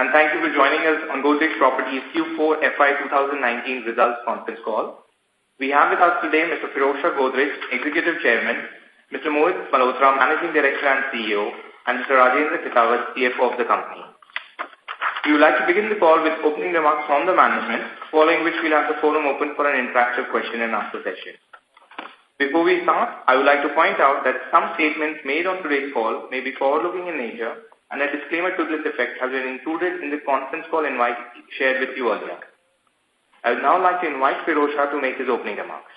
and thank you for joining us on Godrej Properties Q4 FY19 results conference call. We have with us today Mr. Pirojsha Godrej, Executive Chairman, Mr. Mohit Malhotra, Managing Director and CEO, and Mr. Rajendra Khetawat, CFO of the company. We would like to begin the call with opening remarks from the management, following which we'll have the forum open for an interactive question and answer session. Before we start, I would like to point out that some statements made on today's call may be forward-looking in nature, and a disclaimer to this effect has been included in the conference call invite shared with you earlier. I would now like to invite Pirojsha to make his opening remarks.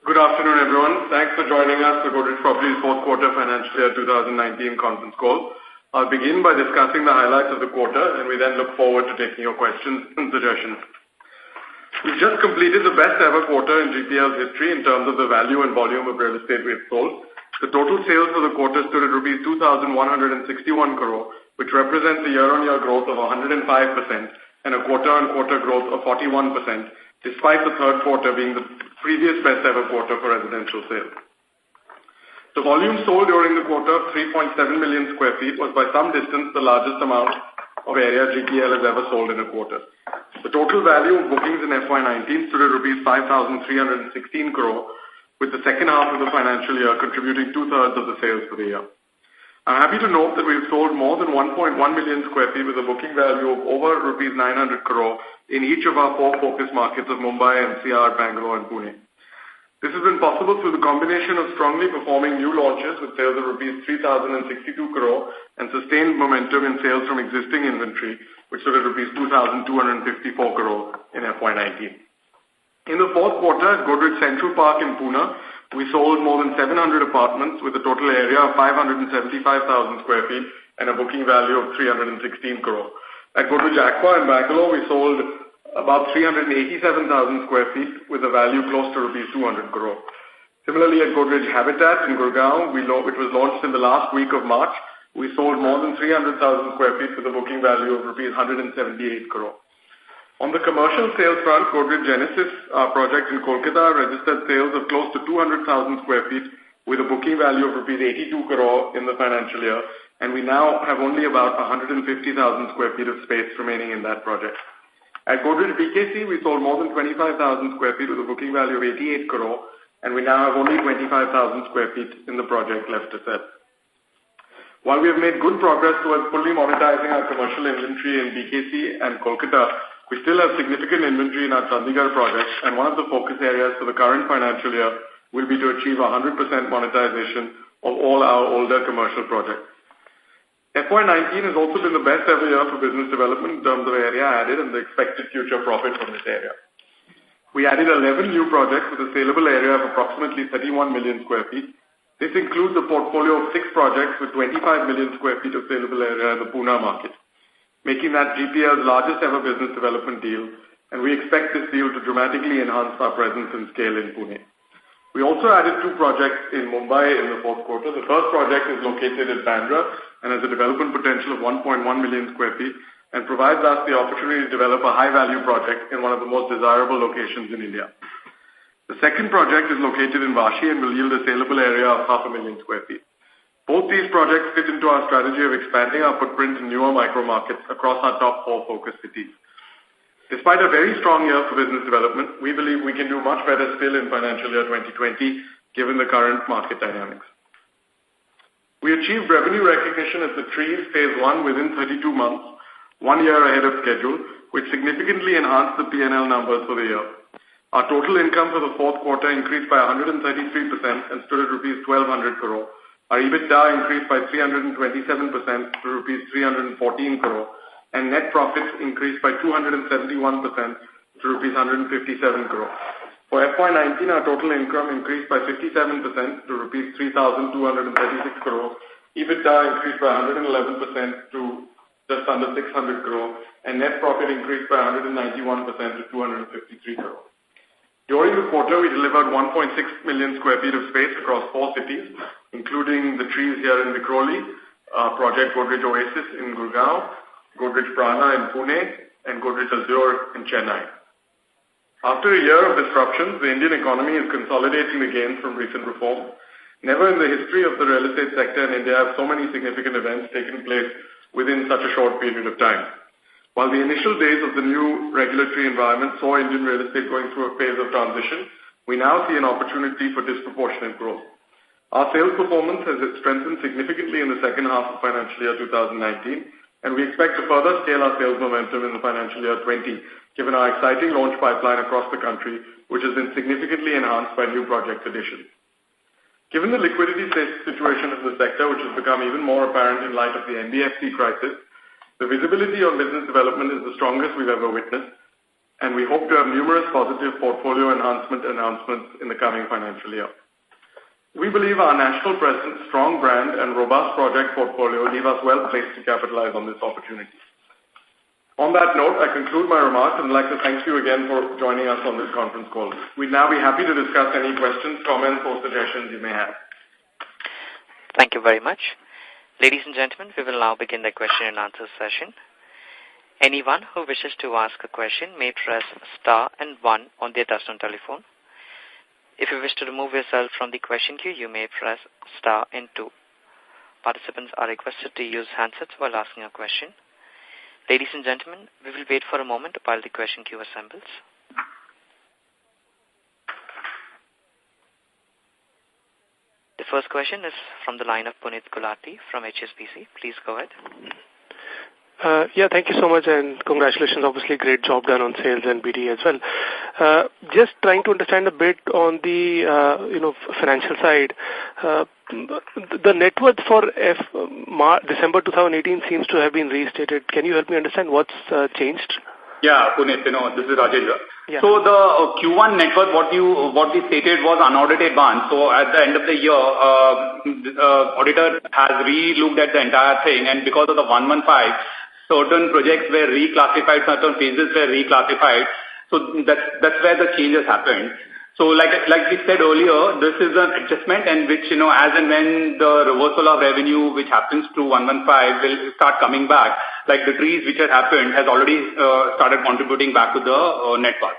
Good afternoon, everyone. Thanks for joining us for Godrej Properties fourth quarter financial year 2019 conference call. I'll begin by discussing the highlights of the quarter, and we then look forward to taking your questions and suggestions. We've just completed the best ever quarter in GPL's history in terms of the value and volume of real estate we've sold. The total sales for the quarter stood at rupees 2,161 crore, which represents a year-on-year growth of 105% and a quarter-on-quarter growth of 41%, despite the third quarter being the previous best ever quarter for residential sales. The volume sold during the quarter of 3.7 million square feet was by some distance the largest amount of area GPL has ever sold in a quarter. The total value of bookings in FY19 stood at rupees 5,316 crore, with the second half of the financial year contributing two-thirds of the sales for the year. I'm happy to note that we've sold more than 1.1 million square feet with a booking value of over rupees 900 crore in each of our four focus markets of Mumbai, NCR, Bangalore and Pune. This has been possible through the combination of strongly performing new launches with sales of rupees 3,062 crore and sustained momentum in sales from existing inventory, which stood at rupees 2,254 crore in FY19. In the fourth quarter at Godrej Central Park in Pune, we sold more than 700 apartments with a total area of 575,000 square feet and a booking value of 316 crore. At Godrej Aqua in Bangalore, we sold about 387,000 square feet with a value close to rupees 200 crore. Similarly, at Godrej Habitat in Gurgaon, which was launched in the last week of March, we sold more than 300,000 square feet with a booking value of rupees 178 crore. On the commercial sales front, Godrej Genesis, our project in Kolkata, registered sales of close to 200,000 square feet with a booking value of rupees 82 crore in the financial year, and we now have only about 150,000 square feet of space remaining in that project. At Godrej BKC, we sold more than 25,000 square feet with a booking value of 88 crore, and we now have only 25,000 square feet in the project left to sell. While we have made good progress towards fully monetizing our commercial inventory in BKC and Kolkata, we still have significant inventory in our Chandigarh project, and one of the focus areas for the current financial year will be to achieve 100% monetization of all our older commercial projects. FY19 has also been the best ever year for business development in terms of area added and the expected future profit from this area. We added 11 new projects with a saleable area of approximately 31 million square feet. This includes a portfolio of 6 projects with 25 million square feet of saleable area in the Pune market, making that GPL's largest ever business development deal, and we expect this deal to dramatically enhance our presence and scale in Pune. We also added 2 projects in Mumbai in the fourth quarter. The first project is located at Bandra and has a development potential of 1.1 million square feet and provides us the opportunity to develop a high-value project in one of the most desirable locations in India. The second project is located in Vashi and will yield a saleable area of 500,000 square feet. Both these projects fit into our strategy of expanding our footprint in newer micro-markets across our top 4 focus cities. Despite a very strong year for business development, we believe we can do much better still in financial year 2020, given the current market dynamics. We achieved revenue recognition at the Trees Phase 1 within 32 months, 1 year ahead of schedule, which significantly enhanced the P&L numbers for the year. Our total income for the fourth quarter increased by 133% and stood at rupees 1,200 crore. Our EBITDA increased by 327% to rupees 314 crore, and net profits increased by 271% to rupees 157 crore. For FY19, our total income increased by 57% to rupees 3,236 crore. EBITDA increased by 111% to just under 600 crore, and net profit increased by 191% to 253 crore. During the quarter, we delivered 1.6 million square feet of space across 4 cities, including the Trees here in Vikhroli, Project Godrej Oasis in Gurgaon, Godrej Prana in Pune, and Godrej Azure in Chennai. After a year of disruptions, the Indian economy is consolidating the gains from recent reforms. Never in the history of the real estate sector in India have so many significant events taken place within such a short period of time. While the initial days of the new regulatory environment saw Indian real estate going through a phase of transition, we now see an opportunity for disproportionate growth. Our sales performance has strengthened significantly in the second half of financial year 2019, and we expect to further scale our sales momentum in the financial year 20, given our exciting launch pipeline across the country, which has been significantly enhanced by new project additions. Given the liquidity situation in the sector, which has become even more apparent in light of the NBFC crisis, the visibility on business development is the strongest we've ever witnessed, and we hope to have numerous positive portfolio enhancement announcements in the coming financial year. We believe our national presence, strong brand, and robust project portfolio leave us well placed to capitalize on this opportunity. On that note, I conclude my remarks and would like to thank you again for joining us on this conference call. We'd now be happy to discuss any questions, comments, or suggestions you may have. Thank you very much. Ladies and gentlemen, we will now begin the question and answer session. Anyone who wishes to ask a question may press star and 1 on their touchtone telephone. If you wish to remove yourself from the question queue, you may press star and 2. Participants are requested to use handsets while asking a question. Ladies and gentlemen, we will wait for a moment while the question queue assembles. The first question is from the line of Puneet Gulati from HSBC. Please go ahead. Thank you so much, and congratulations. Obviously, great job done on sales and BD as well. Just trying to understand a bit on the financial side. The net worth for December 2018 seems to have been restated. Can you help me understand what's changed? Yeah, Puneet, this is Rajesh. Yeah. So the Q1 net worth, what we stated was unaudited one. So at the end of the year, auditor has re-looked at the entire thing, and because of the 115, certain projects were reclassified, certain phases were reclassified. So that's where the changes happened. So like we said earlier, this is an adjustment, and which, as and when the reversal of revenue which happens to 115 will start coming back, like the trees which had happened has already started contributing back to the net worth.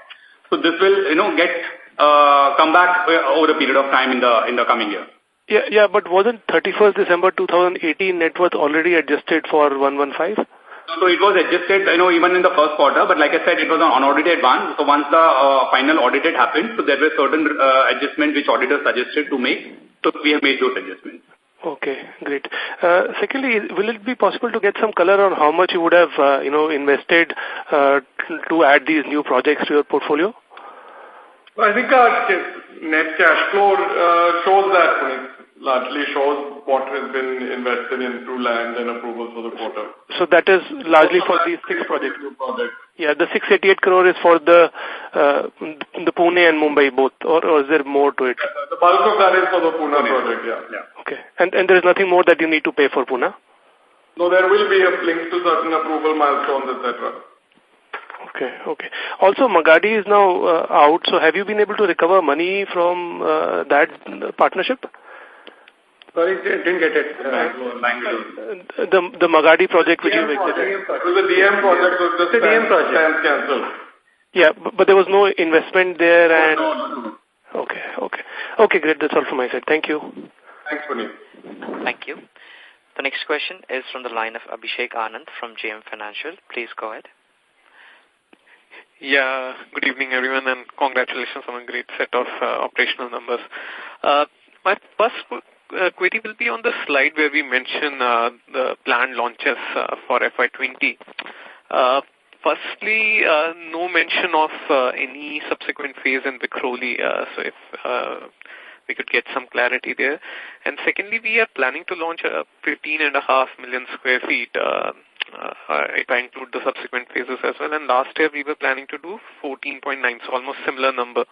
So this will, come back over a period of time in the coming year. Yeah, but wasn't 31st December 2018 net worth already adjusted for 115? So it was adjusted, even in the first quarter, but like I said, it was an unaudited one. So once the final audited happened, so there were certain adjustments which auditors suggested to make. So we have made those adjustments. Okay, great. Secondly, will it be possible to get some color on how much you would have, invested to add these new projects to your portfolio? Well, I think our net cash flow shows that, largely shows what has been invested in through land and approvals for the quarter. So that is largely for these 6 projects? Yeah, the 688 crore is for the Pune and Mumbai both, or is there more to it? The bulk of that is for the Pune project, yeah. Okay, and there is nothing more that you need to pay for Pune? No, there will be a link to certain approval milestones, etc. Okay. Also, Magadi is now out, so have you been able to recover money from that partnership? Sorry, didn't get it. The Magadi project which you exited. It was a DM project. The DM project. Cancelled. Yeah, but there was no investment there. And No. Okay, great. That's all from my side. Thank you. Thanks, Puneet. Thank you. The next question is from the line of Abhishek Anand from JM Financial. Please go ahead. Yeah, good evening everyone, and congratulations on a great set of operational numbers. My first query will be on the slide where we mention the planned launches for FY20. Firstly, no mention of any subsequent phase in Vikhroli, so if we could get some clarity there. And secondly, we are planning to launch 15.5 million square feet, if I include the subsequent phases as well. And last year we were planning to do 14.9, so almost similar number.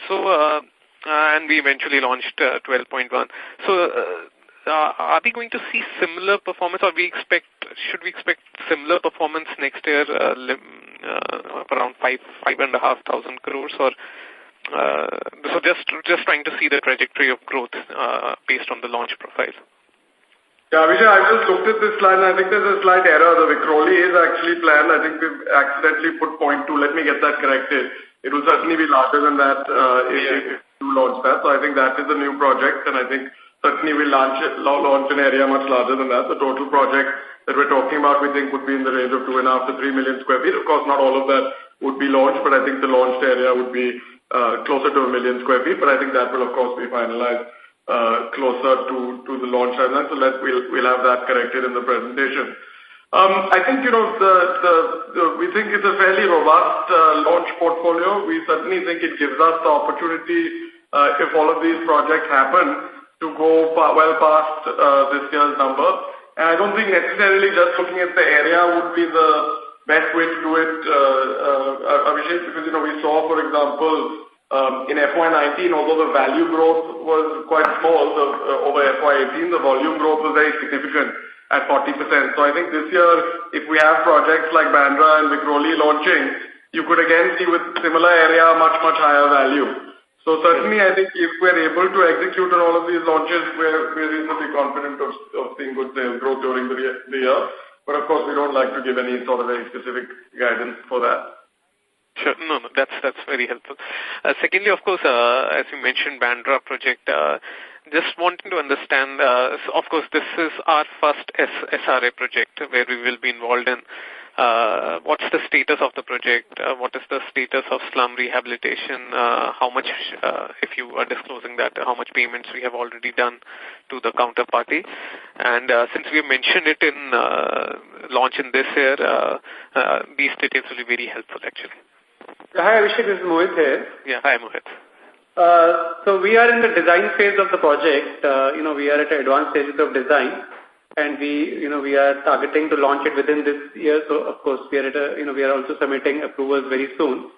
So, and we eventually launched 12.1. So, are we going to see similar performance, or should we expect similar performance next year, around 5,500 crores, or so just trying to see the trajectory of growth based on the launch profile. Yeah, Vijay, I just looked at this slide and I think there's a slight error. The Vikhroli is actually planned. I think we've accidentally put 0.2. Let me get that corrected. It will certainly be larger than that if you launch that. So I think that is a new project, and I think certainly we'll launch an area much larger than that. The total project that we're talking about, we think, would be in the range of 2.5 to 3 million square feet. Of course, not all of that would be launched, but I think the launched area would be closer to 1 million square feet. But I think that will, of course, be finalized closer to the launch timeline. So we'll have that corrected in the presentation. I think, we think it's a fairly robust launch portfolio. We certainly think it gives us the opportunity, if all of these projects happen, to go well past this year's number. And I don't think necessarily just looking at the area would be the best way to do it, Abhishek, because, we saw, for example, in FY19, although the value growth was quite small over FY18, the volume growth was very significant at 40%. So I think this year, if we have projects like Bandra and Vikhroli launching, you could again see with similar area much, much higher value. So certainly, I think if we're able to execute on all of these launches, we're reasonably confident of seeing good sales growth during the year. But of course, we don't like to give any sort of very specific guidance for that. Sure. No, that's very helpful. Secondly, of course, as you mentioned, Bandra project, just wanting to understand, so of course, this is our first SRA project where we will be involved in. What's the status of the project? What is the status of slum rehabilitation? How much, if you are disclosing that, how much payments we have already done to the counterparty? And since we have mentioned it in launch in this year, these details will be very helpful, actually. Hi, Abhishek, this is Mohit here. Yeah, hi, Mohit. So we are in the design phase of the project. We are at advanced stages of design, and we are targeting to launch it within this year. So of course, we are also submitting approvals very soon.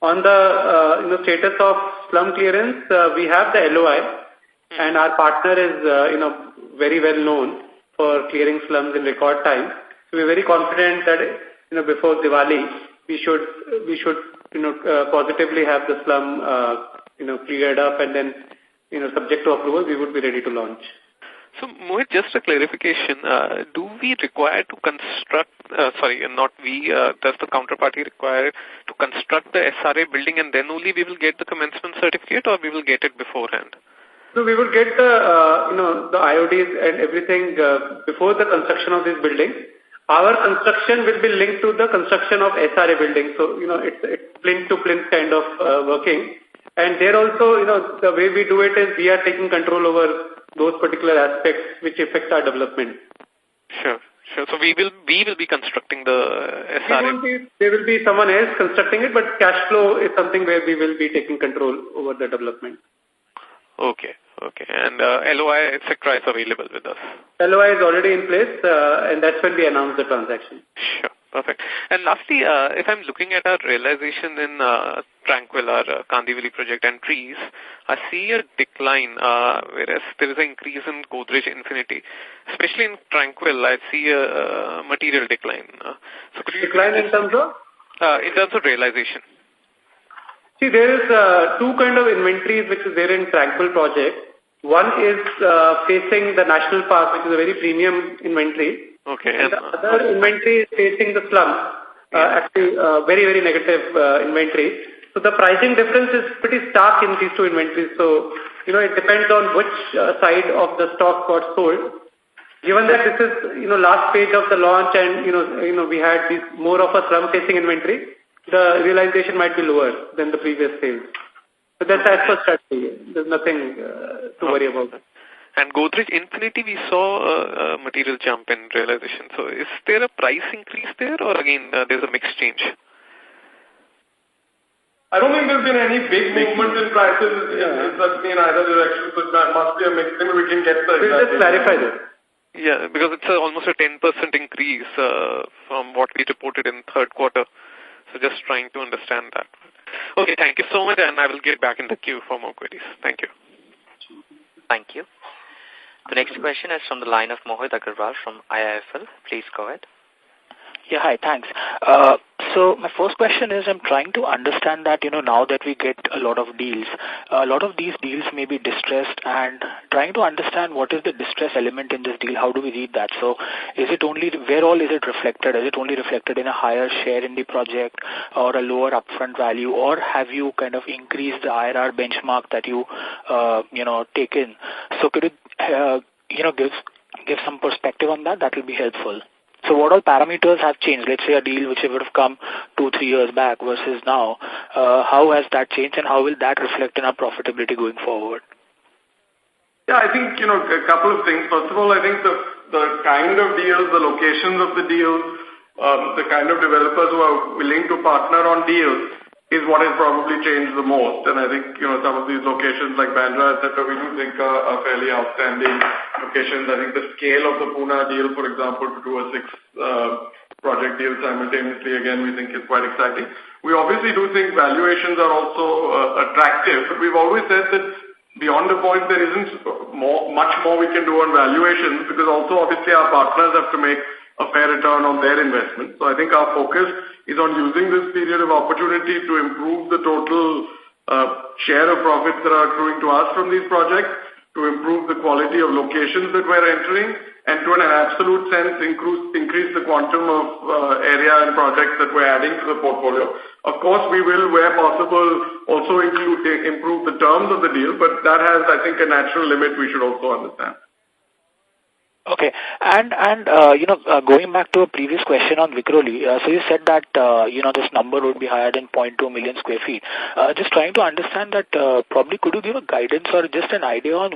On the status of slum clearance, we have the LOI, and our partner is very well known for clearing slums in record time. So we're very confident that before Diwali we should positively have the slum cleared up, and then subject to approval we would be ready to launch. So, Mohit, just a clarification. Do we require to construct, does the counterparty require to construct the SRA building and then only we will get the commencement certificate, or we will get it beforehand? So we will get the IODs and everything before the construction of this building. Our construction will be linked to the construction of SRA building. So, it's plinth to plinth kind of working. And there also, the way we do it is we are taking control over those particular aspects which affect our development. Sure. So we will be constructing the SRA. There will be someone else constructing it, but cash flow is something where we will be taking control over the development. Okay. And LOI, etc. is available with us. LOI is already in place, and that's when we announce the transaction. Sure. Perfect. And lastly, if I'm looking at our realization in Tranquil, our Kandivali project and trees, I see a decline, whereas there is an increase in Godrej Infinity. Especially in Tranquil, I see a material decline. So could you decline in terms of? In terms of realization. See, there is two kind of inventories which is there in Tranquil project. One is facing the national park, which is a very premium inventory. Okay. And the other inventory is facing the slum, actually very, very negative inventory. So the pricing difference is pretty stark in these two inventories. So, it depends on which side of the stock got sold. Given that this is, last page of the launch and, we had this more of a slum-facing inventory, the realization might be lower than the previous sales. But that's as per strategy. There's nothing to worry about. And Godrej Infinity, we saw a material jump in realization. So is there a price increase there, or again, there's a mixed change? I don't think there's been any big movement in prices in either direction, so that must be a mixed thing. We can get the... We'll just clarify this. Yeah, because it's almost a 10% increase from what we reported in third quarter. So just trying to understand that. Okay, thank you so much, and I will get back in the queue for more queries. Thank you. Thank you. The next question is from the line of Mohit Agarwal from IIFL. Please go ahead. Yeah, hi, thanks. So my first question is I'm trying to understand that, now that we get a lot of deals, a lot of these deals may be distressed, and trying to understand what is the distress element in this deal, how do we read that? So is it only, where all is it reflected? Is it only reflected in a higher share in the project or a lower upfront value, or have you kind of increased the IRR benchmark that you, taken? So could you, give some perspective on that? That will be helpful. So what all parameters have changed? Let's say a deal which would have come 2-3 years back versus now. How has that changed, and how will that reflect in our profitability going forward? Yeah, I think, a couple of things. First of all, I think the kind of deals, the locations of the deals, the kind of developers who are willing to partner on deals is what has probably changed the most. And I think, some of these locations like Bandra, etc., we do think are fairly outstanding locations. I think the scale of the Pune deal, for example, to do a 6-project deal simultaneously, again, we think is quite exciting. We obviously do think valuations are also attractive, but we've always said that beyond the point there isn't much more we can do on valuations, because also obviously our partners have to make a fair return on their investment. So I think our focus is on using this period of opportunity to improve the total share of profits that are accruing to us from these projects, to improve the quality of locations that we're entering, and to in an absolute sense increase the quantum of area and projects that we're adding to the portfolio. Of course, we will, where possible, also improve the terms of the deal, but that has, I think, a natural limit we should also understand. Okay. And going back to a previous question on Vikhroli, so you said that, this number would be higher than 0.2 million square feet. Just trying to understand that, probably could you give a guidance or just an idea on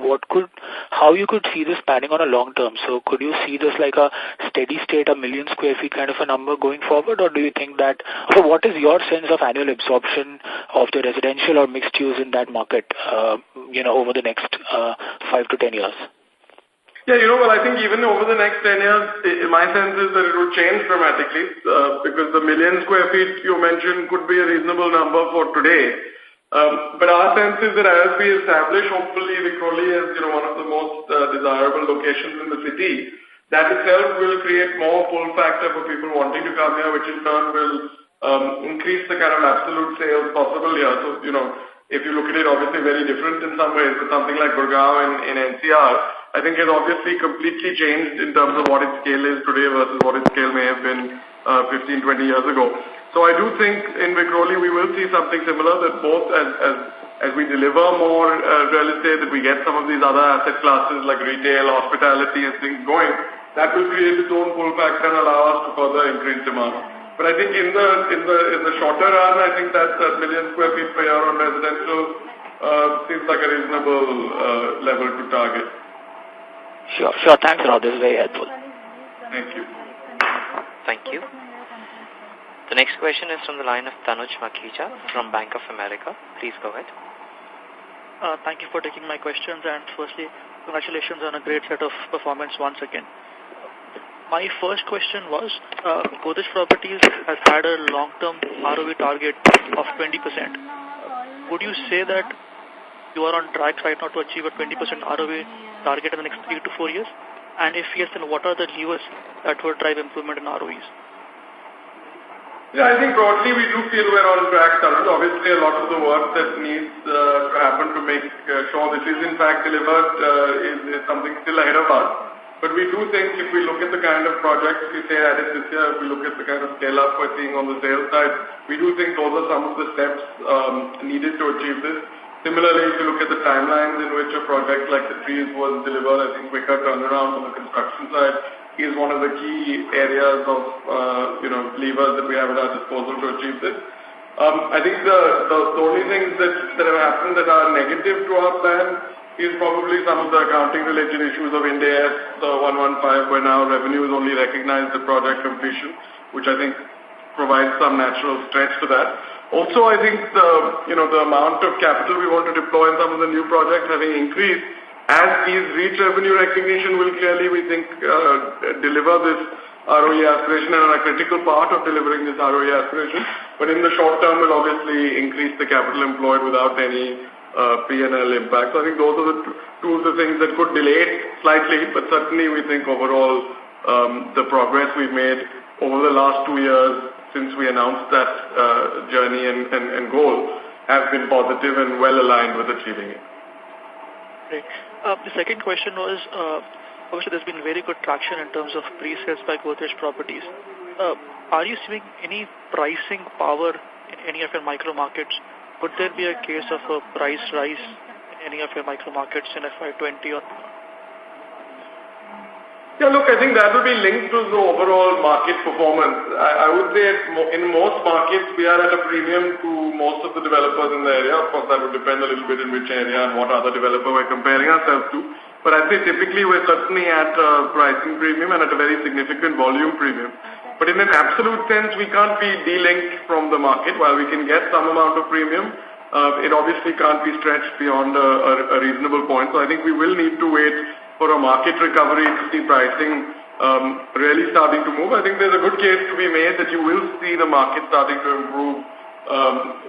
how you could see this panning on a long term? So could you see this like a steady state, 1 million square feet kind of a number going forward, or do you think that, so what is your sense of annual absorption of the residential or mixed use in that market, over the next 5 to 10 years? Yeah, well, I think even over the next 10 years, my sense is that it will change dramatically, because the 1 million square feet you mentioned could be a reasonable number for today. But our sense is that as we establish, hopefully, Vikhroli as, one of the most desirable locations in the city, that itself will create more pull factor for people wanting to come here, which in turn will increase the kind of absolute sales possible here. So, if you look at it, obviously very different in some ways, but something like Gurgaon in NCR, I think has obviously completely changed in terms of what its scale is today versus what its scale may have been 15, 20 years ago. So I do think in Vikhroli we will see something similar, that both as we deliver more real estate, that we get some of these other asset classes like retail, hospitality and things going, that will create its own pull factor and allow us to further increase demand. But I think in the shorter run, I think that 1 million square feet per year on residential seems like a reasonable level to target. Sure. Thanks a lot. This is very helpful. Thank you. Thank you. The next question is from the line of Tanuj Makhija from Bank of America. Please go ahead. Thank you for taking my questions, and firstly, congratulations on a great set of performance once again. My first question was, Godrej Properties has had a long-term ROE target of 20%. Would you say that you are on track right now to achieve a 20% ROE target in the next 3 to 4 years? And if yes, then what are the levers that would drive improvement in ROEs? Yeah, I think broadly we do feel we're on track. Obviously, a lot of the work that needs to happen to make sure this is in fact delivered is something still ahead of us. But we do think if we look at the kind of projects we say added this year, if we look at the kind of scale-up we're seeing on the sales side, we do think those are some of the steps needed to achieve this. Similarly, if you look at the timelines in which a project like the Trees was delivered, I think quicker turnaround on the construction side is one of the key areas of levers that we have at our disposal to achieve this. I think the only things that have happened that are negative to our plan is probably some of the accounting-related issues of Ind AS 115, where now revenue is only recognized at project completion, which I think provides some natural stretch to that. Also, I think the amount of capital we want to deploy in some of the new projects having increased, as these reach revenue recognition will clearly, we think, deliver this ROE aspiration and are a critical part of delivering this ROE aspiration. But in the short term, will obviously increase the capital employed without any P&L impact. So I think those are the two of the things that could delay it slightly, but certainly we think overall the progress we've made over the last 2 years since we announced that journey and goal have been positive and well aligned with achieving it. Great. The second question was, obviously there's been very good traction in terms of pre-sales by Godrej Properties. Are you seeing any pricing power in any of your micro markets? Could there be a case of a price rise in any of your micro markets in FY20 or? Yeah, look, I think that will be linked to the overall market performance. I would say in most markets we are at a premium to most of the developers in the area. Of course, that would depend a little bit in which area and what other developer we're comparing ourselves to. But I'd say typically we're certainly at a pricing premium and at a very significant volume premium. But in an absolute sense, we can't be de-linked from the market. While we can get some amount of premium, it obviously can't be stretched beyond a reasonable point. So I think we will need to wait for a market recovery to see pricing really starting to move. I think there's a good case to be made that you will see the market starting to improve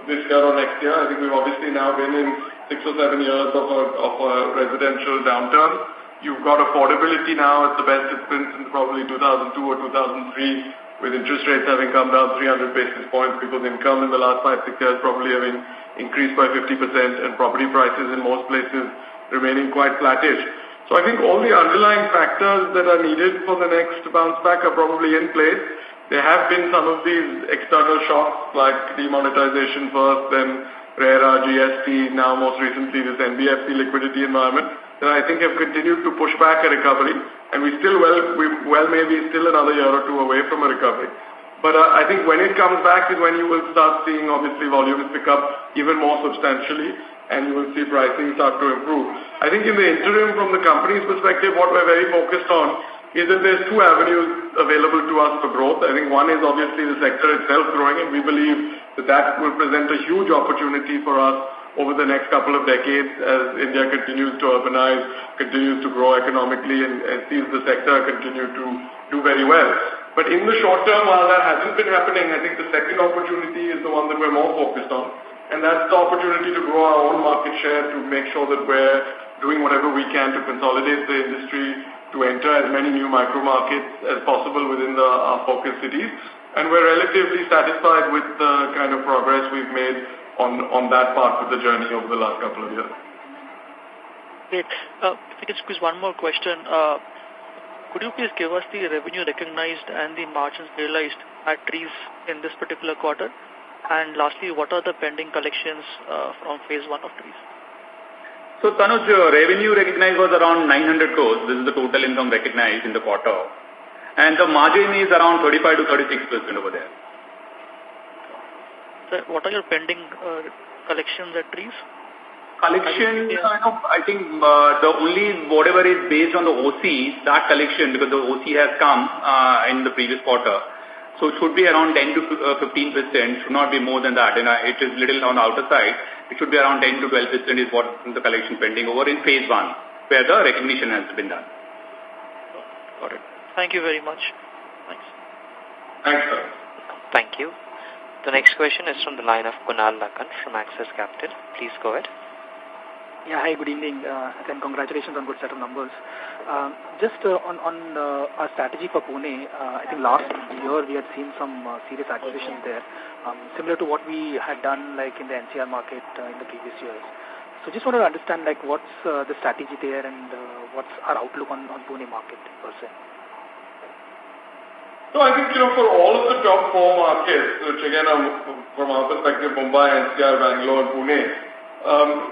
this year or next year. I think we've obviously now been in 6 or 7 years of a residential downturn. You've got affordability now at the best it's been since probably 2002 or 2003, with interest rates having come down 300 basis points, people's income in the last 5-6 years probably having increased by 50%, and property prices in most places remaining quite flattish. So I think all the underlying factors that are needed for the next bounce back are probably in place. There have been some of these external shocks like demonetization first, then RERA, GST, now most recently this NBFC liquidity environment, that I think have continued to push back a recovery, and we may be still another year or two away from a recovery. But I think when it comes back is when you will start seeing obviously volumes pick up even more substantially, and you will see pricing start to improve. I think in the interim, from the company's perspective, what we're very focused on is that there's 2 avenues available to us for growth. I think one is obviously the sector itself growing, and we believe that will present a huge opportunity for us over the next couple of decades as India continues to urbanize, continues to grow economically, and sees the sector continue to do very well. But in the short term, while that hasn't been happening, I think the second opportunity is the one that we're more focused on. And that's the opportunity to grow our own market share, to make sure that we're doing whatever we can to consolidate the industry, to enter as many new micro markets as possible within our focus cities. And we're relatively satisfied with the kind of progress we've made on that part of the journey over the last couple of years. Great. If I can squeeze one more question. Could you please give us the revenue recognized and the margins realized at trees in this particular quarter? And lastly, what are the pending collections from phase 1 of trees? So, Tanuj, revenue recognized was around 900 crores. This is the total income recognized in the quarter. And the margin is around 35 to 36% over there. Sir, what are your pending collections at trees? Collection, I think the only whatever is based on the OC, that collection, because the OC has come in the previous quarter. So it should be around 10 to 15%, should not be more than that. And it is little on the outer side. It should be around 10 to 12% is what the collection pending over in phase 1, where the recognition has been done. Got it. Thank you very much. Thanks. Thanks, sir. Thank you. The next question is from the line of Kunal Lakhan from Axis Capital. Please go ahead. Yeah, hi, good evening, and congratulations on good set of numbers. Just on our strategy for Pune, I think last year we had seen some serious acquisitions there, similar to what we had done like in the NCR market in the previous years. So just wanted to understand like what's the strategy there and what's our outlook on Pune market per se. So I think, for all of the top 4 markets, which again are from our perspective, Mumbai, NCR, Bangalore, and Pune,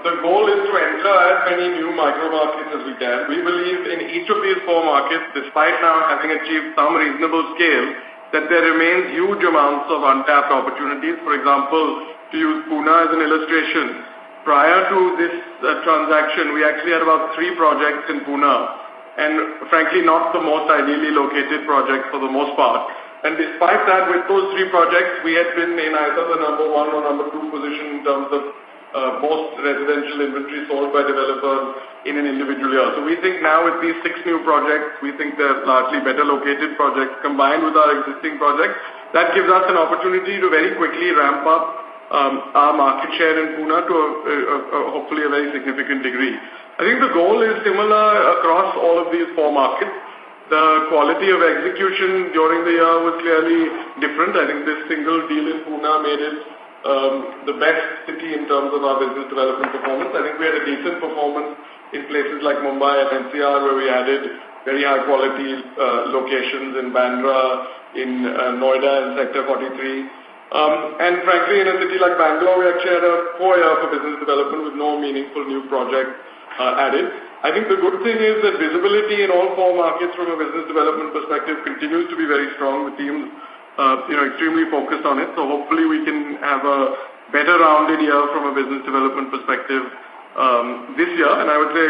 the goal is to enter as many new micro markets as we can. We believe in each of these 4 markets, despite now having achieved some reasonable scale, that there remains huge amounts of untapped opportunities. For example, to use Pune as an illustration, prior to this transaction, we actually had about 3 projects in Pune, and frankly not the most ideally located projects for the most part. And despite that, with those 3 projects, we had been in either the number 1 or number 2 position in terms of most residential inventory sold by developers in an individual year. So we think now with these 6 new projects, we think they're largely better located projects combined with our existing projects. That gives us an opportunity to very quickly ramp up our market share in Pune to hopefully a very significant degree. I think the goal is similar across all of these 4 markets. The quality of execution during the year was clearly different. I think this single deal in Pune made it the best city in terms of our business development performance. I think we had a decent performance in places like Mumbai and NCR, where we added very high quality locations in Bandra, in Noida and Sector 43. And frankly, in a city like Bangalore, we actually had a poor year for business development with no meaningful new project added. I think the good thing is that visibility in all four markets from a business development perspective continues to be very strong. The team's extremely focused on it. So hopefully we can have a better rounded year from a business development perspective this year. And I would say,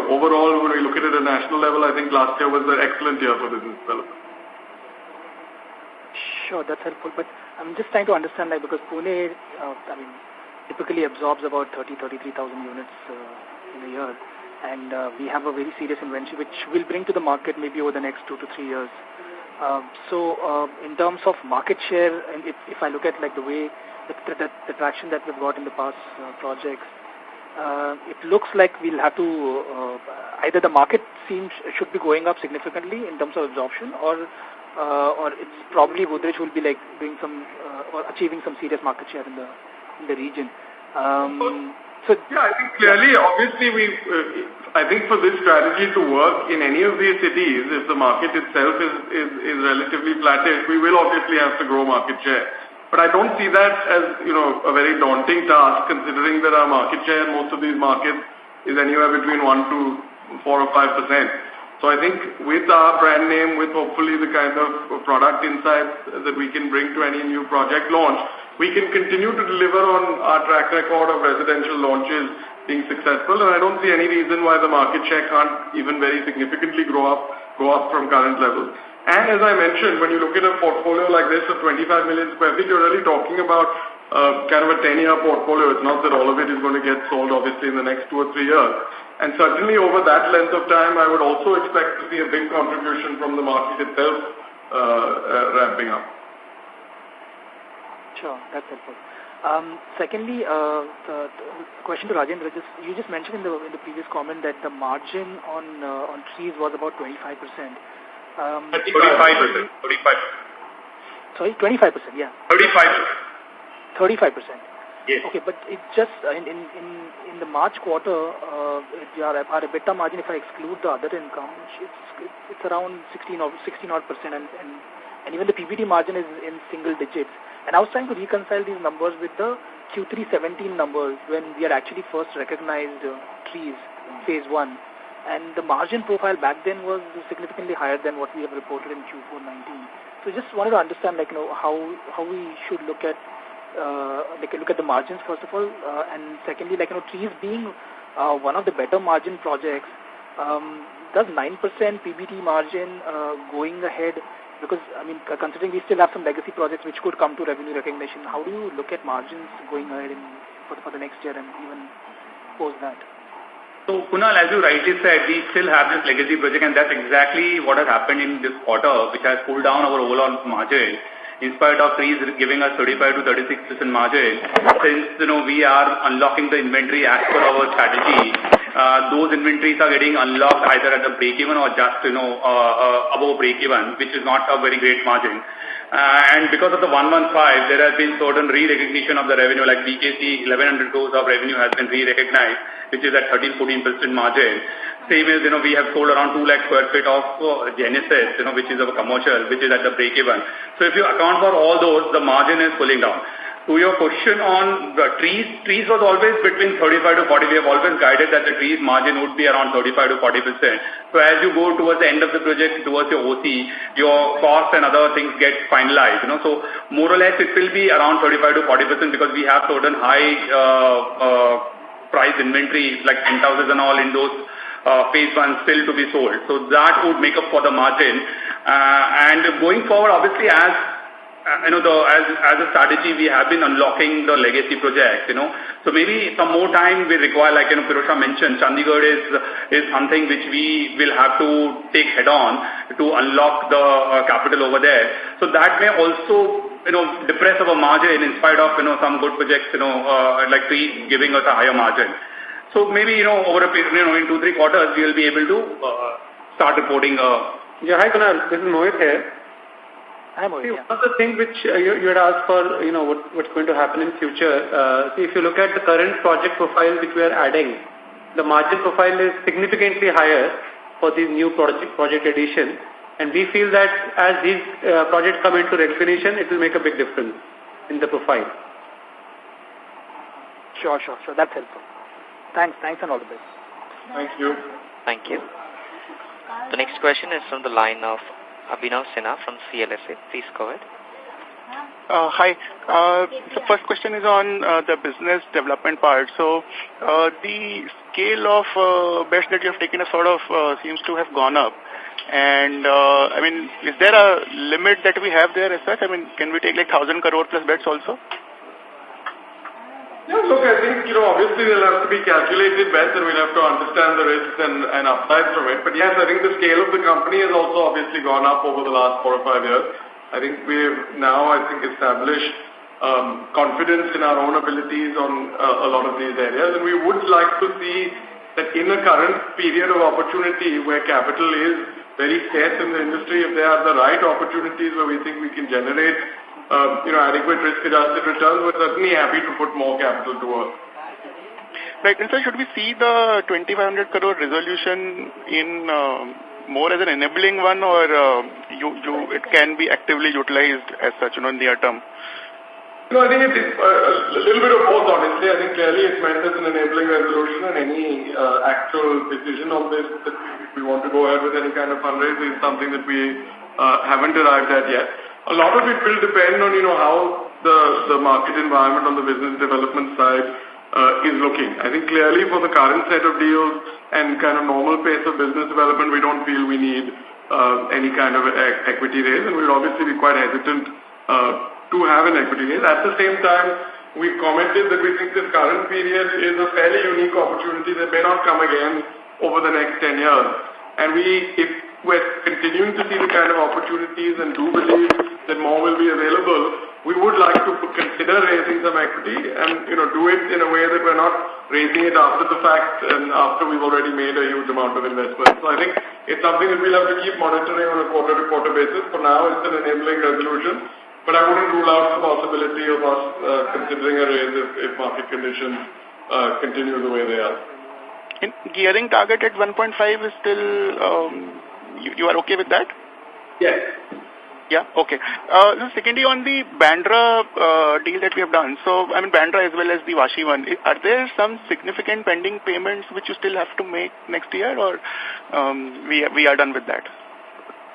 overall, when we look at it at a national level, I think last year was an excellent year for business development. Sure, that's helpful. But I'm just trying to understand, because Pune, typically absorbs about 33,000 units in a year. And we have a very serious inventory which we'll bring to the market maybe over the next 2 to 3 years. So in terms of market share, and if I look at the way the traction that we've got in the past projects, it looks like we'll have to either the market should be going up significantly in terms of absorption, or it's probably Godrej will be doing some or achieving some serious market share in the region. So yeah, I think clearly, obviously, I think for this strategy to work in any of these cities, if the market itself is relatively flattish, we will obviously have to grow market share. But I don't see that as, a very daunting task, considering that our market share in most of these markets is anywhere between 1 to 4 or 5%. So I think with our brand name, with hopefully the kind of product insights that we can bring to any new project launch, we can continue to deliver on our track record of residential launches being successful, and I don't see any reason why the market share can't even very significantly go up from current levels. And as I mentioned, when you look at a portfolio like this of 25 million square feet, you're really talking about kind of a 10-year portfolio. It's not that all of it is going to get sold, obviously, in the next 2 or 3 years. And certainly over that length of time, I would also expect to see a big contribution from the market itself ramping up. Sure, that's helpful. Secondly, the question to Rajendra, you just mentioned in the previous comment that the margin on trees was about 25%. 35%. Sorry, 25%, yeah. 35%. Yes. Okay, but it just in the March quarter, our EBITDA margin, if I exclude the other income, it's around 16 odd percent, and even the PBT margin is in single digits. And I was trying to reconcile these numbers with the Qtr 17 numbers when we had actually first recognized trees in phase 1. And the margin profile back then was significantly higher than what we have reported in Q4 19. So just wanted to understand, how we should look at the margins first of all, and secondly, trees being one of the better margin projects. Does 9% PBT margin going ahead? Because, considering we still have some legacy projects which could come to revenue recognition, how do you look at margins going ahead for the next year and even post that? So, Kunal, as you rightly said, we still have this legacy project, and that's exactly what has happened in this quarter, which has pulled down our overall margin. In spite of trees giving us 35 to 36% margin, since, we are unlocking the inventory as per our strategy, those inventories are getting unlocked either at the break-even or just, above break-even, which is not a very great margin. And because of the 115, there has been certain re-recognition of the revenue, like BKC, 1100 crores of revenue has been re-recognized, which is at 13-14% margin. Same as, we have sold around 2 lakh square feet of Genesis, which is our commercial, which is at the break-even. So if you account for all those, the margin is pulling down. To your question on the trees was always between 35 to 40. We have always guided that the trees margin would be around 35 to 40%. So as you go towards the end of the project, towards your OC, your costs and other things get finalized. So more or less it will be around 35 to 40% because we have certain high price inventory like 10,000 and all in those phase 1 still to be sold. So that would make up for the margin. And going forward, obviously, as as a strategy, we have been unlocking the legacy projects, So maybe some more time we require, like, Pirosha mentioned, Chandigarh is something which we will have to take head on to unlock the capital over there. So that may also, depress our margin in spite of, some good projects, like trees giving us a higher margin. So maybe, over a period, in 2-3 quarters, we will be able to start reporting a Yeah, hi Kunal, this is Mohit here. Hi Mohit. See, one of the things which you had asked for, what's going to happen in future. See, if you look at the current project profile which we are adding, the margin profile is significantly higher for these new project additions. And we feel that as these projects come into recognition, it will make a big difference in the profile. Sure. That's helpful. Thanks and all the best. Thank you. Thank you. The next question is from the line of Abhinav Sinha from CLSA. Please go ahead. Hi. The first question is on the business development part. So the scale of bets that you have taken seems to have gone up. And is there a limit that we have there as such? Can we take like 1,000 crore plus bets also? Yeah, look, I think, obviously there'll have to be calculated bets and we'll have to understand the risks and upsides from it. But yes, I think the scale of the company has also obviously gone up over the last 4 or 5 years. I think we've now, established confidence in our own abilities on a lot of these areas. And we would like to see that in the current period of opportunity where capital is very scarce in the industry, if there are the right opportunities where we think we can generate adequate risk-adjusted returns, we're certainly happy to put more capital to work. Right, and so should we see the 2,500 crore resolution in more as an enabling one, or it can be actively utilized as such, in near term? I think it's a little bit of both, honestly. I think clearly it's meant as an enabling resolution, and any actual decision on this, that if we want to go ahead with any kind of fundraising, is something that we haven't arrived at yet. A lot of it will depend on, how the market environment on the business development side is looking. I think clearly for the current set of deals and kind of normal pace of business development, we don't feel we need any kind of equity raise, and we'll obviously be quite hesitant to have an equity raise. At the same time, we've commented that we think this current period is a fairly unique opportunity that may not come again over the next 10 years. And if we're continuing to see the kind of opportunities and do believe that more will be available, we would like to consider raising some equity and, do it in a way that we're not raising it after the fact and after we've already made a huge amount of investment. So I think it's something that we'll have to keep monitoring on a quarter-to-quarter basis. For now, it's an enabling resolution, but I wouldn't rule out the possibility of us considering a raise if market conditions continue the way they are. In gearing target at 1.5 is still, you are okay with that? Yes. Yeah, okay. Secondly, on the Bandra deal that we have done, so Bandra as well as the Vashi one, are there some significant pending payments which you still have to make next year, or we are done with that?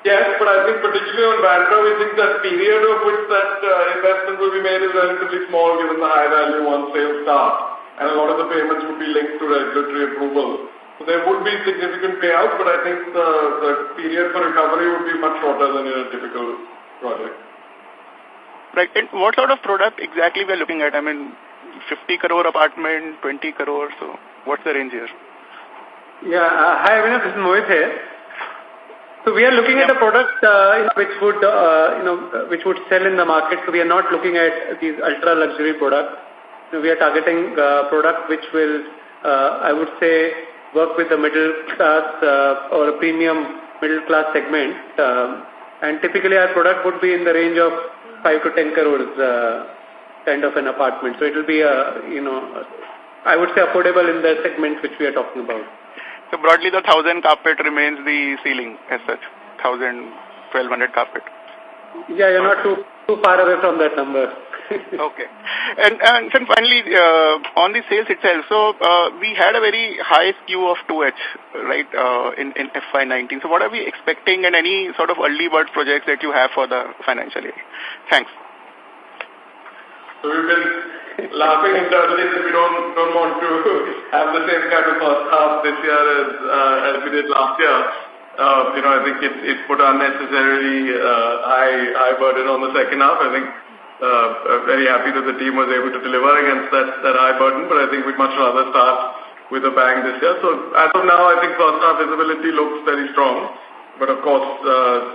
Yes, but I think particularly on Bandra, we think that period of which that investment will be made is relatively small given the high value once sales start. And a lot of the payments would be linked to regulatory approval. So there would be significant payouts, but I think the period for recovery would be much shorter than in a typical project. Right. And what sort of product exactly we are looking at? 50 crore apartment, 20 crore. So what's the range here? Yeah. Hi, Avinav. This is Mohit here. So we are looking at a product which would sell in the market. So we are not looking at these ultra luxury products. We are targeting product which will, I would say, work with the middle class or a premium middle class segment. And typically our product would be in the range of 5 to 10 crores kind of an apartment. So it will be, I would say affordable in the segment which we are talking about. So broadly the 1,000 carpet remains the ceiling as such, 1,000, 1,200 carpet. Yeah, you're not too far away from that number. Okay. And then finally, on the sales itself, so we had a very high skew of 2H, right, in FY19. So what are we expecting, and any sort of early bird projects that you have for the financial year? Thanks. So we've been laughing internally that we don't want to have the same kind of first half this year as we did last year. I think it put unnecessarily high burden on the second half. I think very happy that the team was able to deliver against that high burden, but I think we'd much rather start with a bang this year. So as of now, I think first half visibility looks very strong, but of course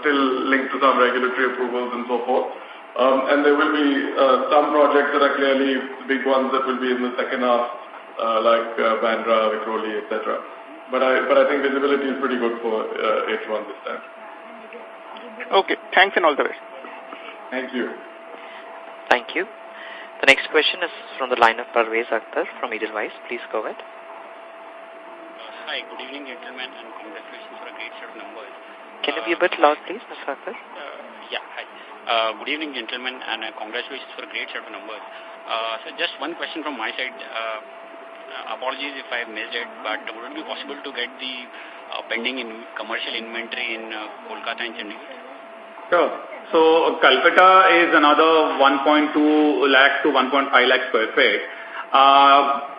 still linked to some regulatory approvals and so forth. And there will be some projects that are clearly big ones that will be in the second half, like Bandra, Vikhroli, etc. But I think visibility is pretty good for H1 this time. Okay, thanks and all the best. Thank you. Thank you. The next question is from the line of Parvez Akhtar from Edelweiss. Please go ahead. Hi, good evening, gentlemen, and congratulations for a great set of numbers. Can you be a bit loud, please, Mr. Akhtar? Yeah, hi. Good evening, gentlemen, and congratulations for a great set of numbers. So just one question from my side. Apologies if I missed it, but would it be possible to get the pending commercial inventory in Kolkata and Chandigarh? Sure. So Calcutta is another 1.2 lakh to 1.5 lakh square feet.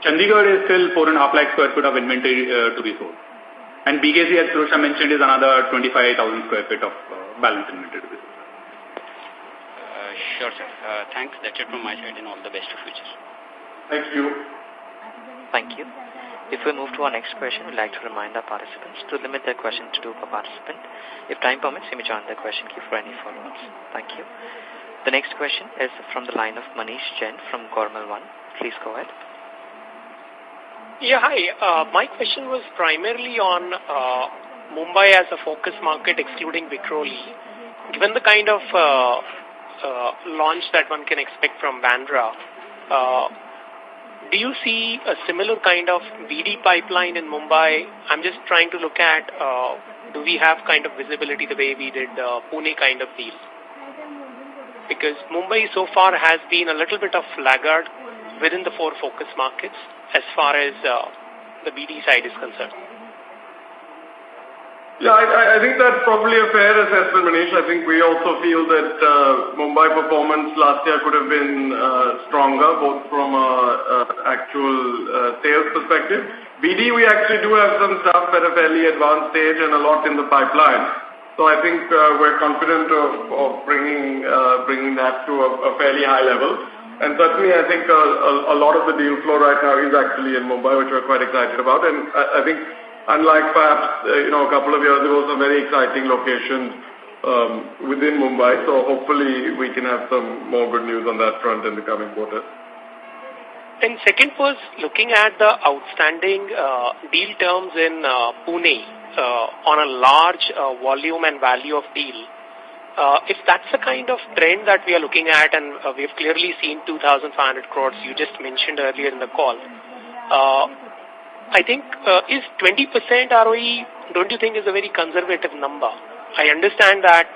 Chandigarh is still 4.5 lakh square feet of inventory to be sold. And BKC, as Pirosha mentioned, is another 25,000 square feet of balance inventory to be sold. Sure, sir. Thanks. That's it from my side, and all the best for future. Thank you. Thank you. If we move to our next question, we'd like to remind our participants to limit their question to 2 per participant. If time permits, you may join the question queue for any follow-ups. Thank you. The next question is from the line of Manish Jain from Gormal One. Please go ahead. Yeah, hi. My question was primarily on Mumbai as a focus market, excluding Vikhroli. Given the kind of launch that one can expect from Bandra, do you see a similar kind of BD pipeline in Mumbai? I'm just trying to look at, do we have kind of visibility the way we did Pune kind of deal? Because Mumbai so far has been a little bit of laggard within the 4 focus markets as far as the BD side is concerned. Yeah, I think that's probably a fair assessment, Manish. I think we also feel that Mumbai performance last year could have been stronger, both from actual sales perspective. BD, we actually do have some stuff at a fairly advanced stage and a lot in the pipeline. So I think we're confident of bringing that to a fairly high level. And certainly I think a lot of the deal flow right now is actually in Mumbai, which we're quite excited about. And I think unlike perhaps, a couple of years ago, some very exciting locations within Mumbai. So hopefully we can have some more good news on that front in the coming quarters. And second was looking at the outstanding deal terms in Pune on a large volume and value of deal. If that's the kind of trend that we are looking at, and we've clearly seen 2,500 crores you just mentioned earlier in the call, I think is 20% ROE, don't you think is a very conservative number? I understand that,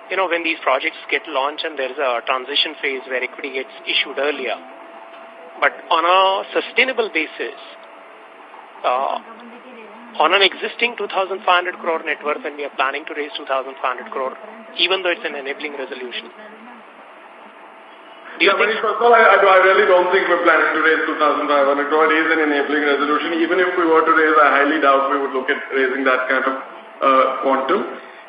when these projects get launched and there's a transition phase where equity gets issued earlier. But on a sustainable basis, on an existing 2,500 crore net worth, and we are planning to raise 2,500 crore, even though it's an enabling resolution. Do you think? First of all, I really don't think we're planning to raise 2,500 crore. It is an enabling resolution. Even if we were to raise, I highly doubt we would look at raising that kind of quantum.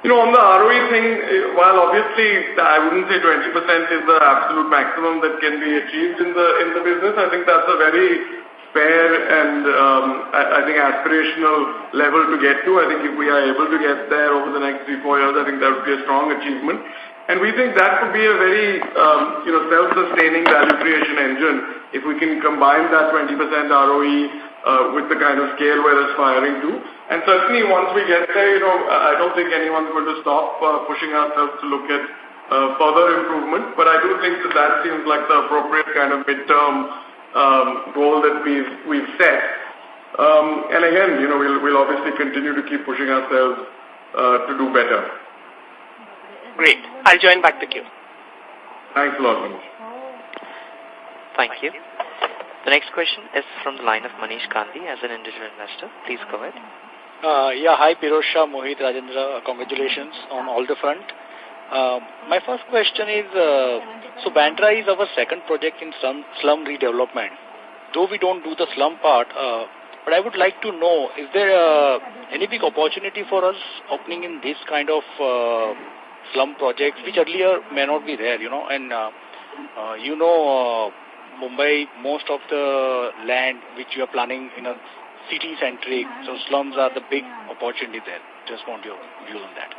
On the ROE thing, while obviously I wouldn't say 20% is the absolute maximum that can be achieved in the business, I think that's a very fair and I think aspirational level to get to. I think if we are able to get there over the next 3-4 years, I think that would be a strong achievement. And we think that could be a very, self-sustaining value creation engine if we can combine that 20% ROE with the kind of scale we're aspiring to. And certainly once we get there, I don't think anyone's going to stop pushing ourselves to look at further improvement. But I do think that seems like the appropriate kind of midterm goal that we've set. And again, we'll obviously continue to keep pushing ourselves to do better. Great. I'll join back the queue. Thanks a lot, Manish. Thank you. The next question is from the line of Manish Gandhi as an individual investor. Please go ahead. Hi, Pirosha, Mohit, Rajendra. Congratulations on all the front. My first question is, so Bandra is our second project in slum redevelopment. Though we don't do the slum part, but I would like to know, is there any big opportunity for us opening in this kind of slum projects, which earlier may not be there, and Mumbai, most of the land which you are planning in a city-centric, so slums are the big opportunity there. Just want your views on that.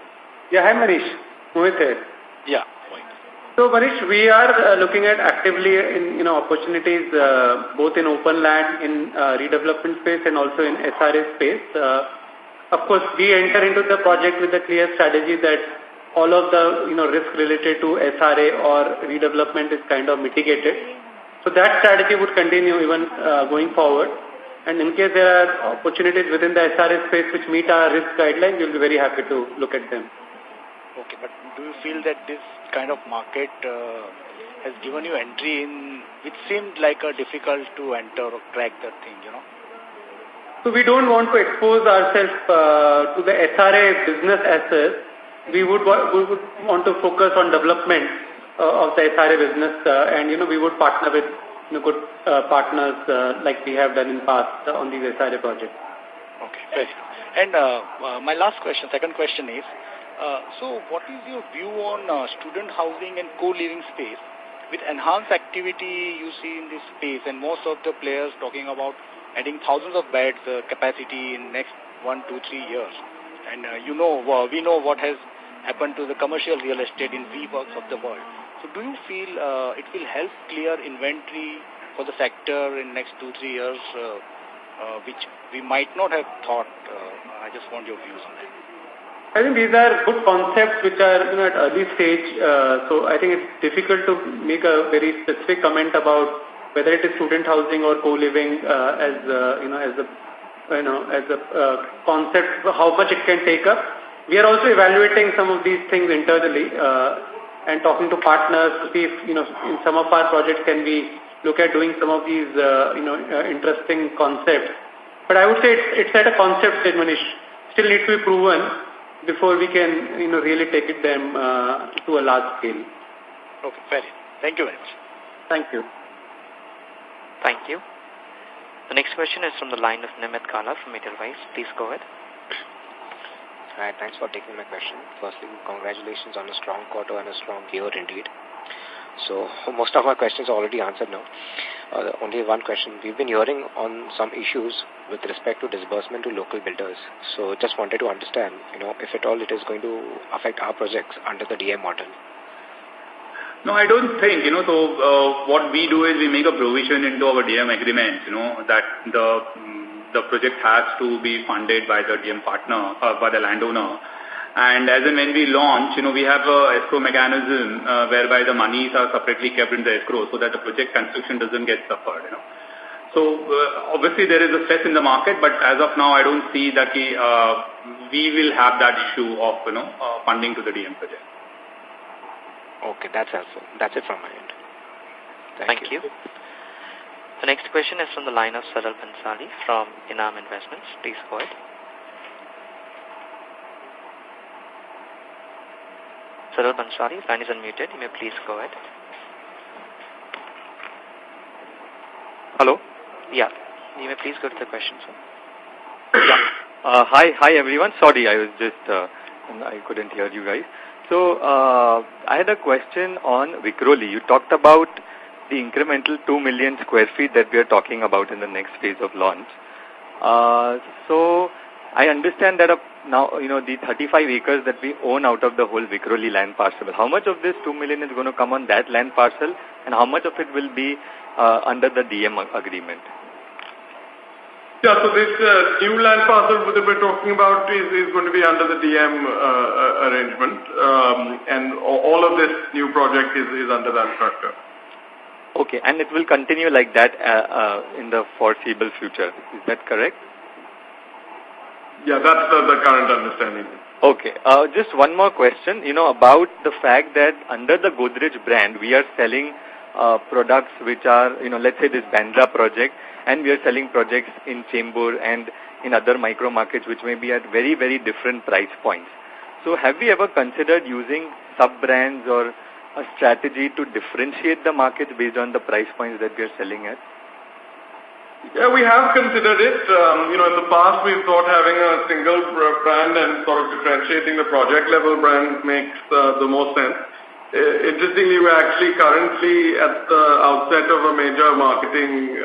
Yeah, hi Manish. Mohit here. Yeah, Mohit. So Manish, we are looking at actively in opportunities both in open land, in redevelopment space and also in SRA space. Of course, we enter into the project with a clear strategy that all of the risk related to SRA or redevelopment is kind of mitigated. So that strategy would continue even going forward. And in case there are opportunities within the SRA space which meet our risk guidelines, we'll be very happy to look at them. Okay, but do you feel that this kind of market has given you entry in which seemed like a difficult to enter or crack that thing, So we don't want to expose ourselves to the SRA business assets. We would want to focus on development of the SRA business and, we would partner with good partners like we have done in past on these SRA projects. Okay, very good. And my last question, second question is, so what is your view on student housing and co-living space? With enhanced activity you see in this space and most of the players talking about adding thousands of beds capacity in next 1, 2, 3 years. And we know what has happened to the commercial real estate in WeWorks of the world. So do you feel it will help clear inventory for the sector in next 2, 3 years, which we might not have thought? I just want your views on that. I think these are good concepts which are at early stage. So I think it's difficult to make a very specific comment about whether it is student housing or co-living as a concept, how much it can take up. We are also evaluating some of these things internally and talking to partners to see if in some of our projects can we look at doing some of these interesting concepts. But I would say it's at a concept stage, Manish. Still needs to be proven before we can really take it them to a large scale. Okay, fair. Thank you very much. Thank you. Thank you. The next question is from the line of Nimit Kala from Edelweiss. Please go ahead. Hi, thanks for taking my question. Firstly, congratulations on a strong quarter and a strong year indeed. So most of my questions are already answered now. Only one question. We've been hearing on some issues with respect to disbursement to local builders. So just wanted to understand, if at all it is going to affect our projects under the DM model. No, I don't think, so what we do is we make a provision into our DM agreement, that the project has to be funded by the DM partner, by the landowner. And as and when we launch, we have a escrow mechanism whereby the monies are separately kept in the escrow so that the project construction doesn't get suffered, So obviously there is a stress in the market, but as of now I don't see that we will have that issue of, funding to the DM project. Okay, that's helpful. That's it from my end. Thank you. The next question is from the line of Saral Bhansali from Inam Investments. Please go ahead. Saral Bhansali, line is unmuted. You may please go ahead. Hello? Yeah. You may please go to the question, sir. Yeah. Hi everyone. Sorry, I was just, I couldn't hear you guys. So, I had a question on Vikhroli. You talked about the incremental 2 million square feet that we are talking about in the next phase of launch. So, I understand that now, the 35 acres that we own out of the whole Vikhroli land parcel, how much of this 2 million is going to come on that land parcel and how much of it will be under the DM agreement? Yeah, so this new land parcel that we're talking about is going to be under the DM arrangement, and all of this new project is under that structure. Okay, and it will continue like that in the foreseeable future. Is that correct? Yeah, that's the current understanding. Okay, just one more question, about the fact that under the Godrej brand, we are selling products which are, let's say this Bandra project, and we are selling projects in Chembur and in other micro markets which may be at very, very different price points. So have we ever considered using sub-brands or a strategy to differentiate the markets based on the price points that we are selling at? Yeah, we have considered it. In the past we've thought having a single brand and sort of differentiating the project level brand makes the most sense. Interestingly, we're actually currently at the outset of a major marketing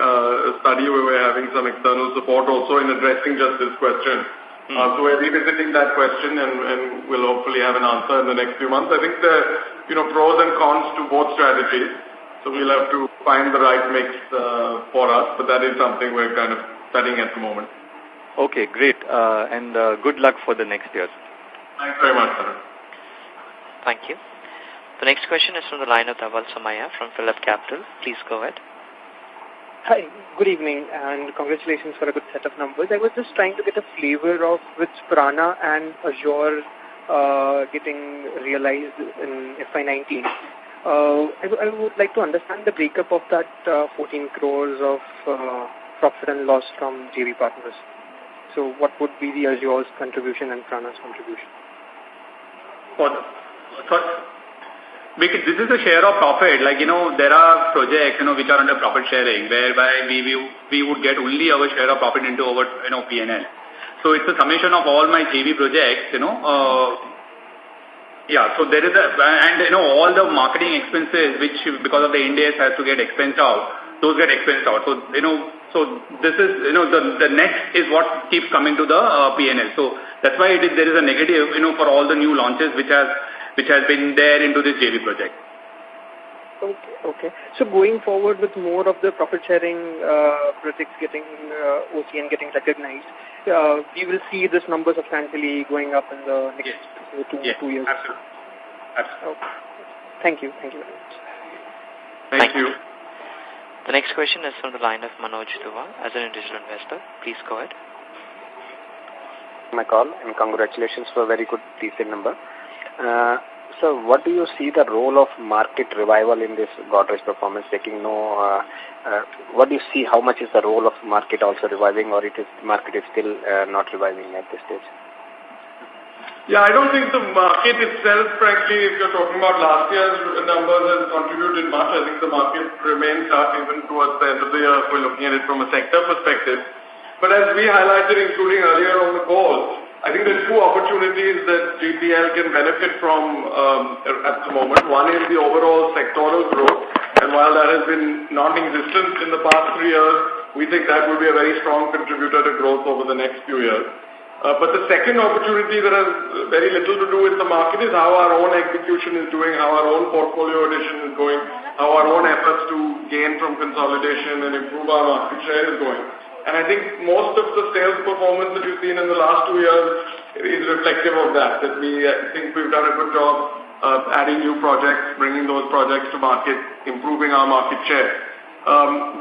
study where we're having some external support also in addressing just this question. So we're revisiting that question and we'll hopefully have an answer in the next few months. I think there are pros and cons to both strategies. So we'll have to find the right mix for us, but that is something we're kind of studying at the moment. Okay, great. And good luck for the next year. Thanks very much, sir. Thank you. The next question is from the line of Dhaval Samaya from Phillip Capital. Please go ahead. Hi, good evening and congratulations for a good set of numbers. I was just trying to get a flavor of which Prana and Azure getting realized in FY19. I would like to understand the breakup of that 14 crores of profit and loss from JV partners. So what would be the Azure's contribution and Prana's contribution? This is a share of profit. Like, there are projects, which are under profit sharing, whereby we would get only our share of profit into our, P&L. So it's a summation of all my JV projects, Yeah, so there is all the marketing expenses, which because of the Ind AS has to get expensed out, those get expensed out. So, so this is, the net is what keeps coming to the P&L. So that's why there is a negative, for all the new launches which has been there into this JV project. Okay. So going forward with more of the profit sharing projects getting OCN getting recognized, we will see this number substantially going up in the next 2 years. Absolutely. Okay. Thank you. Thank you very much. Thank you. The next question is from the line of Manoj Dua as an individual investor. Please go ahead. My call and congratulations for a very good decent number. So what do you see the role of market revival in this Godrej performance taking what do you see, how much is the role of market also reviving, or market is still not reviving at this stage? Yeah, I don't think the market itself, frankly, if you're talking about last year's numbers, has contributed much. I think the market remains up even towards the end of the year if we're looking at it from a sector perspective. But as we highlighted, including earlier on the call, I think there's two opportunities that GPL can benefit from at the moment. One is the overall sectoral growth, and while that has been non-existent in the past 3 years, we think that will be a very strong contributor to growth over the next few years. But the second opportunity that has very little to do with the market is how our own execution is doing, how our own portfolio addition is going, how our own efforts to gain from consolidation and improve our market share is going. And I think most of the sales performance that you've seen in the last 2 years is reflective of that we think we've done a good job of adding new projects, bringing those projects to market, improving our market share.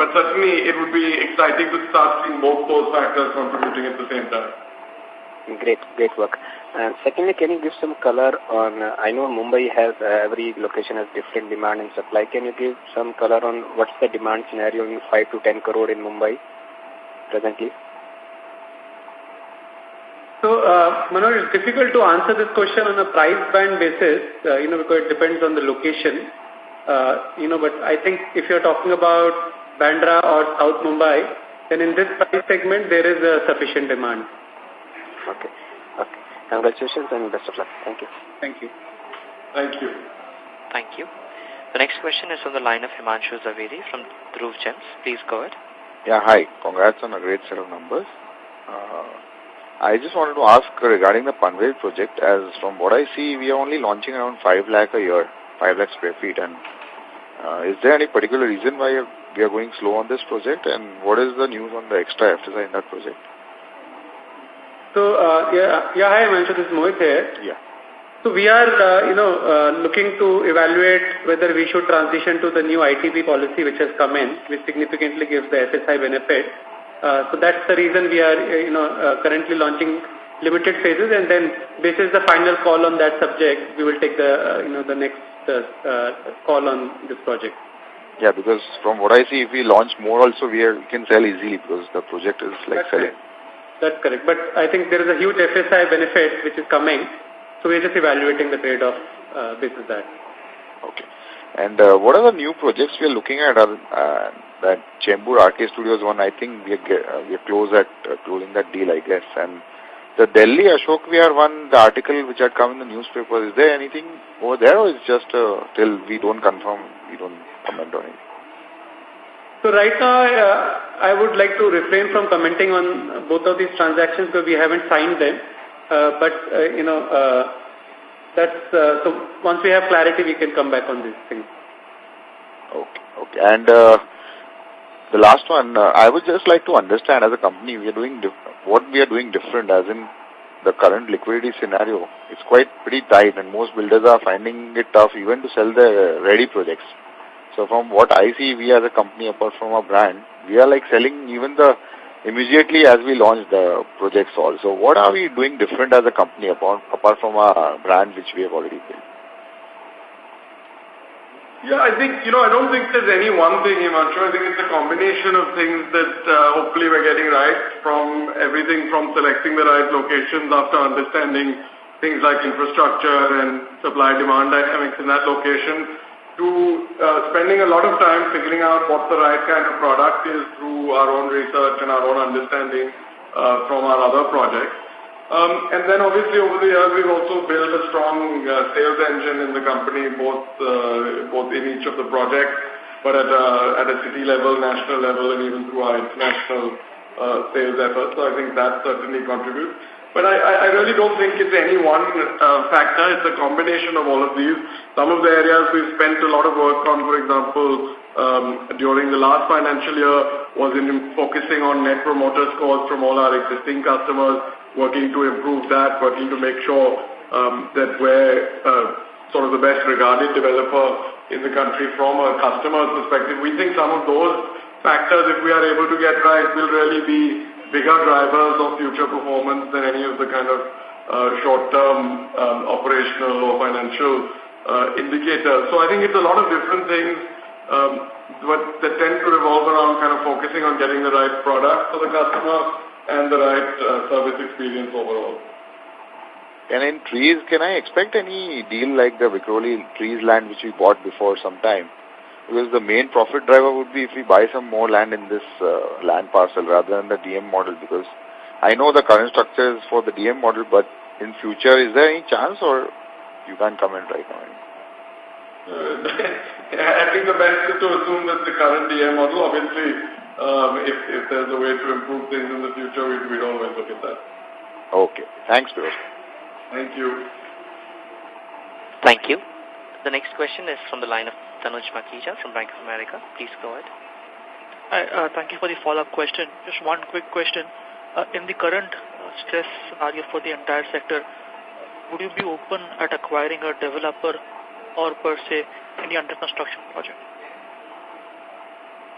But certainly it would be exciting to start seeing both those factors contributing at the same time. Great work. And secondly, can you give some color on, I know Mumbai has, every location has different demand and supply. Can you give some color on what's the demand scenario in 5 to 10 crore in Mumbai presently? So, Manoj, it's difficult to answer this question on a price band basis, because it depends on the location. But I think if you're talking about Bandra or South Mumbai, then in this price segment, there is a sufficient demand. Okay. Congratulations and best of luck. Thank you. Thank you. Thank you. The next question is on the line of Himanshu Zaveri from Dhruv Gems. Please go ahead. Yeah, hi. Congrats on a great set of numbers. I just wanted to ask regarding the Panvel project, as from what I see, we are only launching around 5 lakh a year, 5 lakh square feet. And is there any particular reason why we are going slow on this project? And what is the news on the extra FSI in that project? So, hi, Himanshu, this is Mohit here. Yeah. So we are, looking to evaluate whether we should transition to the new ITP policy which has come in, which significantly gives the FSI benefit. So that's the reason we are, currently launching limited phases, and then this is the final call on that subject. We will take the, the next call on this project. Yeah, because from what I see, if we launch more also, we can sell easily because the project is like selling. That's correct. But I think there is a huge FSI benefit which is coming. So we're just evaluating the trade-off basis that. Okay. And what are the new projects we are looking at? That Chembur RK Studios one, I think we are closing that deal, I guess. And the Delhi Ashok Vihar one, the article which had come in the newspaper, is there anything over there, or is just till we don't confirm, we don't comment on it? So right now, I would like to refrain from commenting on both of these transactions because we haven't signed them. That's so once we have clarity, we can come back on these things. Okay. And the last one, I would just like to understand as a company, what we are doing different, as in the current liquidity scenario, it's quite pretty tight, and most builders are finding it tough even to sell their ready projects. So from what I see, we as a company, apart from our brand, we are like selling even the immediately as we launch the projects also. What are we doing different as a company apart from our brand which we have already built? Yeah, I think, I don't think there's any one thing, Himanshu. I think it's a combination of things that hopefully we're getting right, from everything from selecting the right locations after understanding things like infrastructure and supply-demand dynamics in that location, to spending a lot of time figuring out what the right kind of product is through our own research and our own understanding from our other projects. And then obviously over the years we've also built a strong sales engine in the company, both in each of the projects, but at a city level, national level, and even through our international sales efforts. So I think that certainly contributes. But I really don't think it's any one factor. It's a combination of all of these. Some of the areas we've spent a lot of work on, for example, during the last financial year, was in focusing on net promoter scores from all our existing customers, working to improve that, working to make sure that we're sort of the best regarded developer in the country from a customer's perspective. We think some of those factors, if we are able to get right, will really be bigger drivers of future performance than any of the kind of short-term operational or financial indicators. So I think it's a lot of different things that tend to revolve around kind of focusing on getting the right product for the customer and the right service experience overall. And in trees, can I expect any deal like the Vikhroli trees land which we bought before some time? Because the main profit driver would be if we buy some more land in this land parcel rather than the DM model, because I know the current structure is for the DM model, but in future, is there any chance, or you can't comment right now? I think the best is to assume that the current DM model, obviously, if there's a way to improve things in the future, we'd always look at that. Okay. Thanks, Firoz. Thank you. Thank you. The next question is from the line of Tanuj Makhija from Bank of America. Please go ahead. Hi, thank you for the follow-up question. Just one quick question. In the current stress scenario for the entire sector, would you be open at acquiring a developer or per se any under construction project?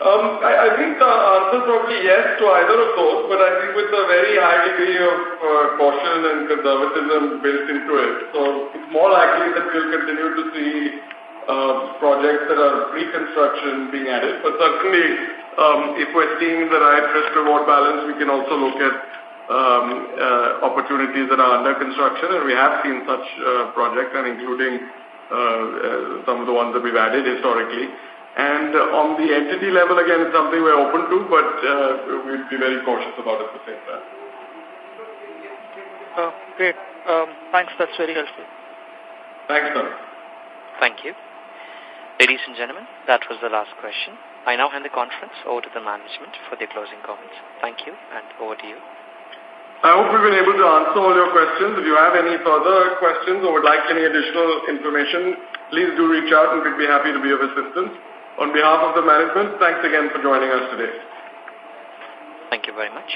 I think the answer is probably yes to either of those, but I think with a very high degree of caution and conservatism built into it. So it's more likely that we'll continue to see projects that are pre-construction being added. But certainly, if we're seeing the right risk-reward balance, we can also look at opportunities that are under construction, and we have seen such projects, and including some of the ones that we've added historically. And on the entity level, again, it's something we're open to, but we'll be very cautious about it at the same time. Great. Thanks. That's very helpful. Thanks, sir. Thank you. Ladies and gentlemen, that was the last question. I now hand the conference over to the management for their closing comments. Thank you, and over to you. I hope we've been able to answer all your questions. If you have any further questions or would like any additional information, please do reach out and we'd be happy to be of assistance. On behalf of the management, thanks again for joining us today. Thank you very much.